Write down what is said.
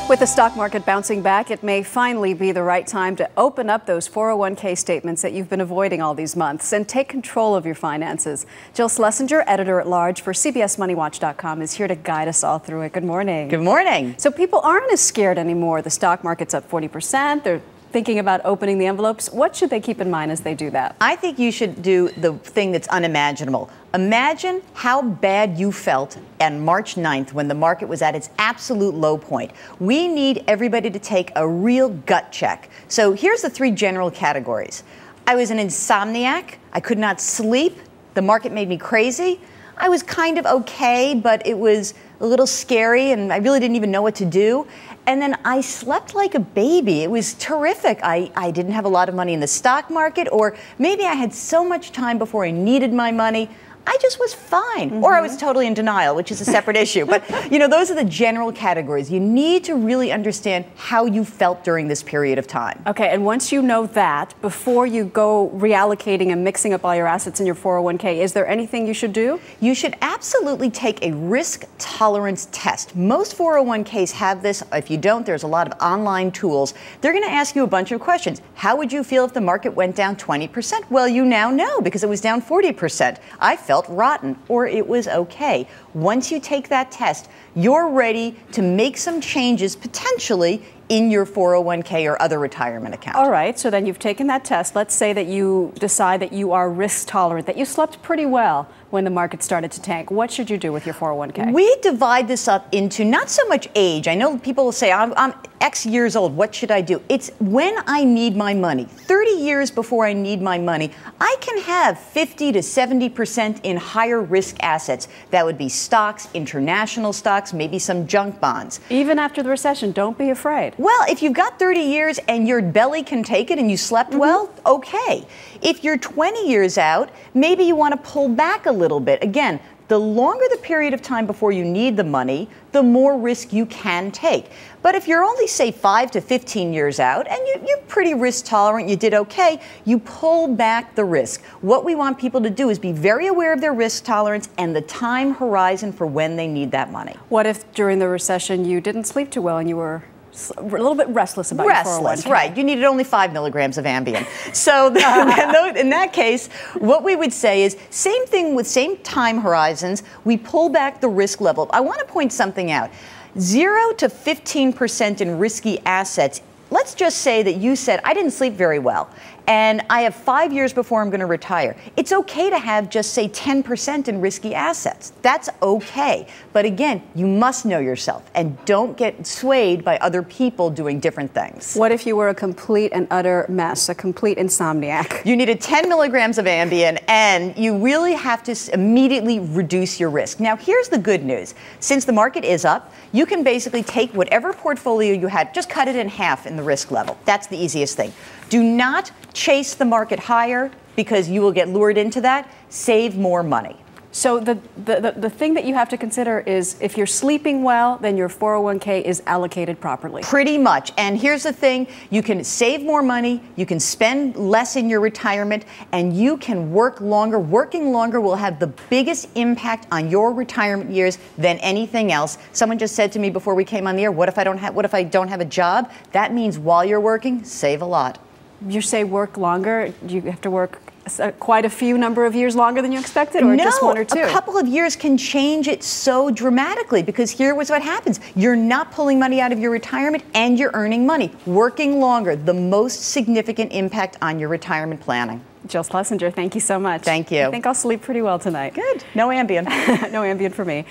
With the stock market bouncing back, it may finally be the right time to open up those 401k statements that you've been avoiding all these months and take control of your finances. Jill Schlessinger, editor-at-large for CBSMoneyWatch.com, is here to guide us all through it. Good morning. Good morning. So people aren't as scared anymore. The stock market's up 40%. They're thinking about opening the envelopes. What should they keep in mind as they do that? I think you should do the thing that's unimaginable. Imagine how bad you felt on March 9th when the market was at its absolute low point. We need everybody to take a real gut check. So here's the three general categories. I was an insomniac. I could not sleep. The market made me crazy. I was kind of okay, but it was a little scary and I really didn't even know what to do. And then I slept like a baby. It was terrific. I didn't have a lot of money in the stock market, or maybe I had so much time before I needed my money. I just was fine. Or I was totally in denial, which is a separate issue. But, you know, those are the general categories. You need to really understand how you felt during this period of time. Okay, and once you know that, before you go reallocating and mixing up all your assets in your 401k, is there anything you should do? You should absolutely take a risk tolerance test. Most 401ks have this. If you don't, there's a lot of online tools. They're going to ask you a bunch of questions. How would you feel if the market went down 20%? Well, you now know because it was down 40%. I felt rotten, or it was okay. Once you take that test, you're ready to make some changes potentially in your 401k or other retirement account. All right, so then you've taken that test. Let's say that you decide that you are risk tolerant, that you slept pretty well when the market started to tank. What should you do with your 401k? We divide this up into not so much age. I know people will say, I'm X years old, what should I do? It's when I need my money. 30 years before I need my money, I can have 50 to 70% in higher risk assets. That would be stocks, international stocks, maybe some junk bonds. Even after the recession, don't be afraid. Well, if you've got 30 years and your belly can take it and you slept well, okay. If you're 20 years out, maybe you want to pull back a little bit. Again, the longer the period of time before you need the money, the more risk you can take. But if you're only, say, 5 to 15 years out and you're pretty risk tolerant, you did okay, you pull back the risk. What we want people to do is be very aware of their risk tolerance and the time horizon for when they need that money. What if during the recession you didn't sleep too well and you were a little bit restless about your 401k? Right. You needed only 5 milligrams of Ambien. So in that case, what we would say is same thing with same time horizons. We pull back the risk level. I want to point something out. 0 to 15% in risky assets. Let's just say that you said, I didn't sleep very well, and I have 5 years before I'm going to retire. It's okay to have just, say, 10% in risky assets. That's okay. But again, you must know yourself, and don't get swayed by other people doing different things. What if you were a complete and utter mess, a complete insomniac? You needed 10 milligrams of Ambien, and you really have to immediately reduce your risk. Now, here's the good news. Since the market is up, you can basically take whatever portfolio you had, just cut it in half in the risk level. That's the easiest thing. Do not chase the market higher because you will get lured into that. Save more money. So the thing that you have to consider is if you're sleeping well, then your 401k is allocated properly. Pretty much. And here's the thing. You can save more money, you can spend less in your retirement, and you can work longer. Working longer will have the biggest impact on your retirement years than anything else. Someone just said to me before we came on the air, what if I don't have a job? That means while you're working, save a lot. You say work longer, you have to work quite a few number of years longer than you expected, or just 1 or 2? A couple of years can change it so dramatically, because here was what happens. You're not pulling money out of your retirement and you're earning money. Working longer, the most significant impact on your retirement planning. Jill Schlessinger, thank you so much. Thank you. I think I'll sleep pretty well tonight. Good. No Ambien. No Ambien for me.